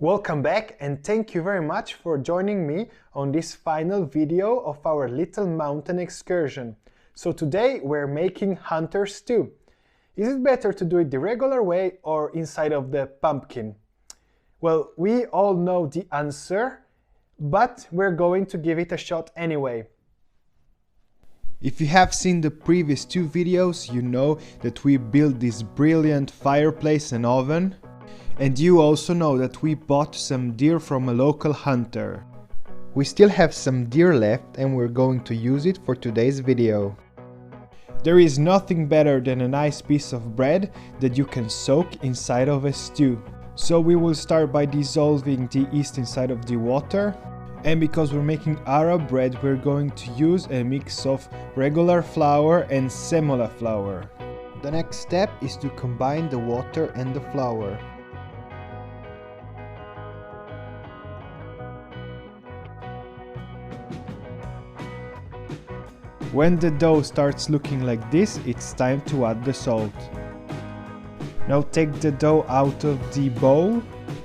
Welcome back and thank you very much for joining me on this final video of our little mountain excursion. So today we're making hunter stew. Is it better to do it the regular way or inside of the pumpkin? Well, we all know the answer, but we're going to give it a shot anyway. If you have seen the previous two videos, you know that we built this brilliant fireplace and oven. And you also know that we bought some deer from a local hunter. We still have some deer left and we're going to use it for today's video. There is nothing better than a nice piece of bread that you can soak inside of a stew. So we will start by dissolving the yeast inside of the water. And because we're making Arab bread, we're going to use a mix of regular flour and semola flour. The next step is to combine the water and the flour. When the dough starts looking like this, it's time to add the salt. Now take the dough out of the bowl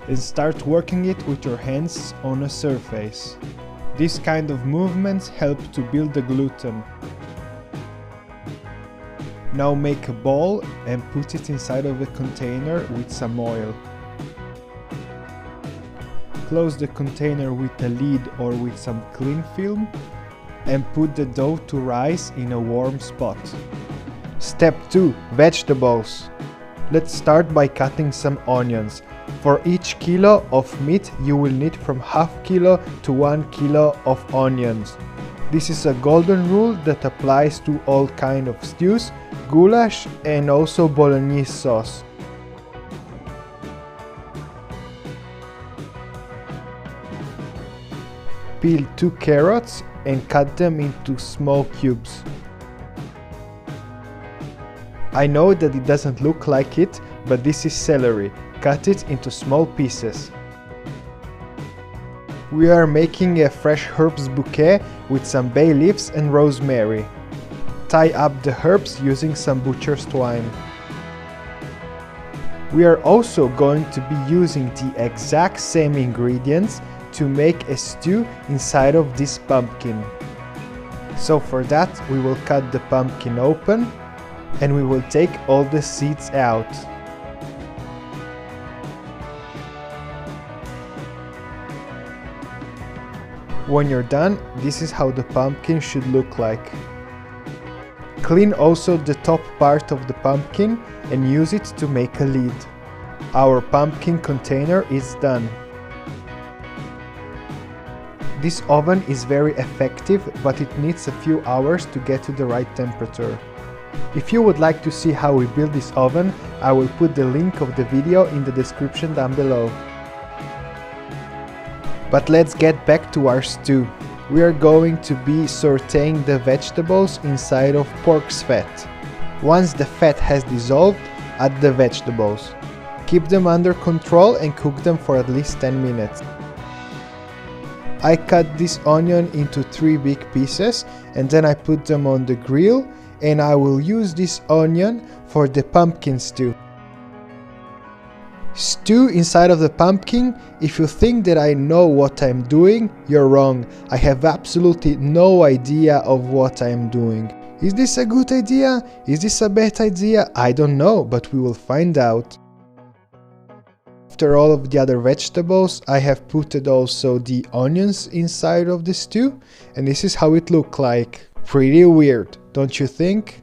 and start working it with your hands on a surface. This kind of movements help to build the gluten. Now make a ball and put it inside of a container with some oil. Close the container with a lid or with some cling film and put the dough to rise in a warm spot. Step 2. Vegetables. Let's start by cutting some onions. For each kilo of meat you will need from half kilo to 1 kilo of onions. This is a golden rule that applies to all kind of stews, goulash and also bolognese sauce. Peel 2 carrots and cut them into small cubes. I know that it doesn't look like it, but this is celery. Cut it into small pieces. We are making a fresh herbs bouquet with some bay leaves and rosemary. Tie up the herbs using some butcher's twine. We are also going to be using the exact same ingredients to make a stew inside of this pumpkin. So for that we will cut the pumpkin open and we will take all the seeds out. When you're done, this is how the pumpkin should look like. Clean also the top part of the pumpkin and use it to make a lid. Our pumpkin container is done. This oven is very effective, but it needs a few hours to get to the right temperature. If you would like to see how we build this oven, I will put the link of the video in the description down below. But let's get back to our stew. We are going to be sautéing the vegetables inside of pork's fat. Once the fat has dissolved, add the vegetables. Keep them under control and cook them for at least 10 minutes. I cut this onion into 3 big pieces and then I put them on the grill, and I will use this onion for the pumpkin stew. Stew inside of the pumpkin. If you think that I know what I'm doing, you're wrong. I have absolutely no idea of what I'm doing. Is this a good idea? Is this a bad idea? I don't know, but we will find out. After all of the other vegetables, I have put also the onions inside of the stew, and this is how it looks like. Pretty weird, don't you think?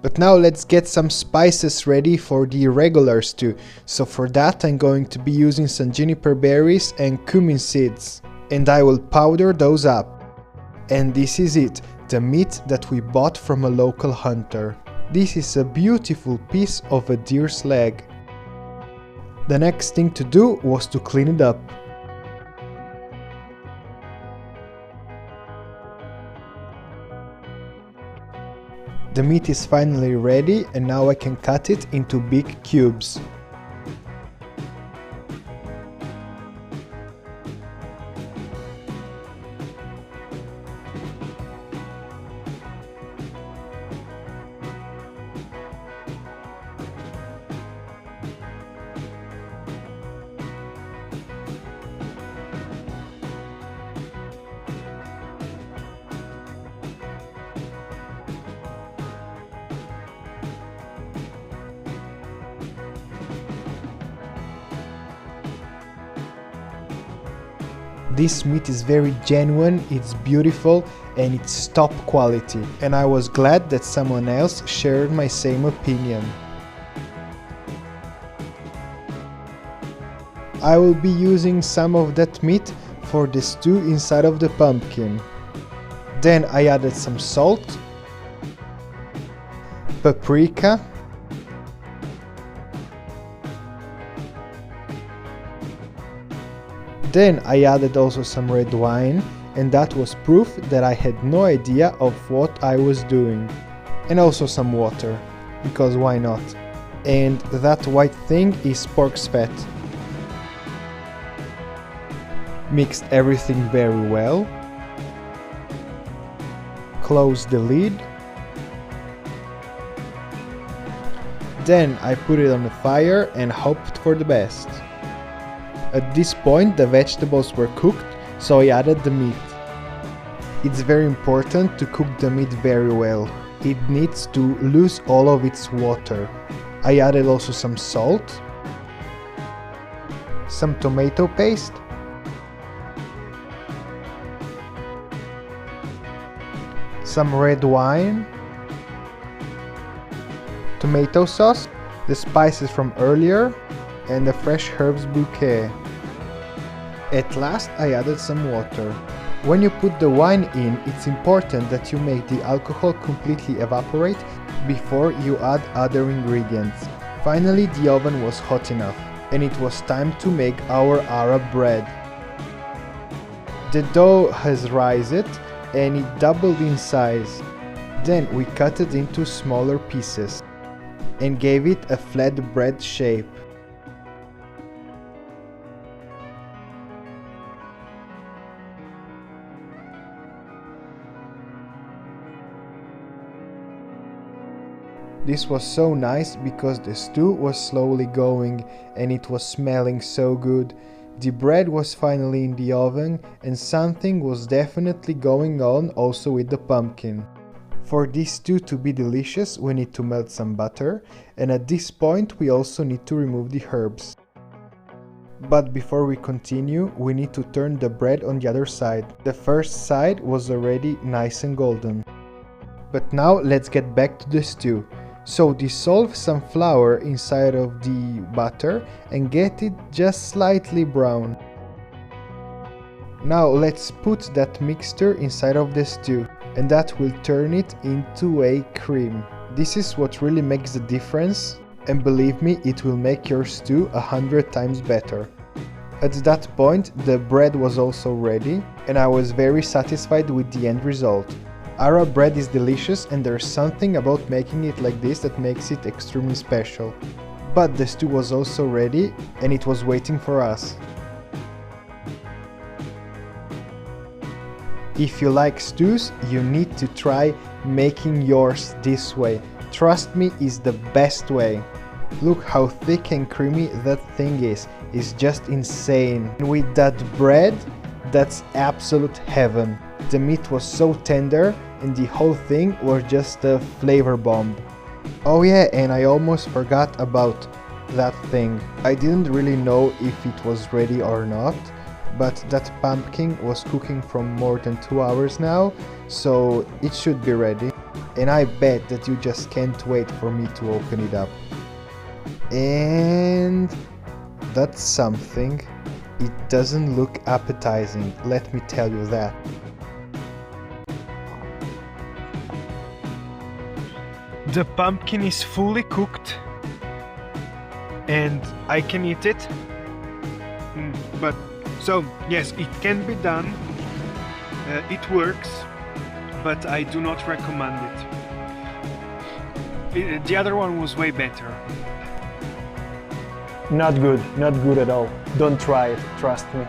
But now let's get some spices ready for the regular stew. So for that I'm going to be using some juniper berries and cumin seeds. And I will powder those up. And this is it, the meat that we bought from a local hunter. This is a beautiful piece of a deer's leg. The next thing to do was to clean it up. The meat is finally ready and now I can cut it into big cubes. This meat is very genuine, it's beautiful and it's top quality. And I was glad that someone else shared my same opinion. I will be using some of that meat for the stew inside of the pumpkin. Then I added some salt, paprika, then I added also some red wine, and that was proof that I had no idea of what I was doing. And also some water, because why not? And that white thing is pork's fat. Mixed everything very well. Close the lid. Then I put it on the fire and hoped for the best. At this point the vegetables were cooked, so I added the meat. It's very important to cook the meat very well. It needs to lose all of its water. I added also some salt, some tomato paste, some red wine, tomato sauce, the spices from earlier, and the fresh herbs bouquet. At last I added some water. When you put the wine in, it's important that you make the alcohol completely evaporate before you add other ingredients. Finally, the oven was hot enough, and it was time to make our Arab bread. The dough has risen and it doubled in size. Then we cut it into smaller pieces and gave it a flat bread shape. This was so nice because the stew was slowly going and it was smelling so good. The bread was finally in the oven and something was definitely going on also with the pumpkin. For this stew to be delicious, we need to melt some butter, and at this point we also need to remove the herbs. But before we continue, we need to turn the bread on the other side. The first side was already nice and golden. But now let's get back to the stew. So dissolve some flour inside of the butter and get it just slightly brown. Now let's put that mixture inside of the stew, and that will turn it into a cream. This is what really makes the difference, and believe me, it will make your stew 100 times better. At that point the bread was also ready and I was very satisfied with the end result. Arab bread is delicious and there's something about making it like this that makes it extremely special. But the stew was also ready and it was waiting for us. If you like stews, you need to try making yours this way. Trust me, it's the best way. Look how thick and creamy that thing is. It's just insane. And with that bread, that's absolute heaven. The meat was so tender and the whole thing was just a flavor bomb. Oh yeah, and I almost forgot about that thing. I didn't really know if it was ready or not, but that pumpkin was cooking for more than 2 hours now, so it should be ready. And I bet that you just can't wait for me to open it up. And that's something. It doesn't look appetizing, let me tell you that. The pumpkin is fully cooked and I can eat it. But so yes, it can be done. It works, but I do not recommend it. The other one was way better. Not good at all. Don't try it, trust me.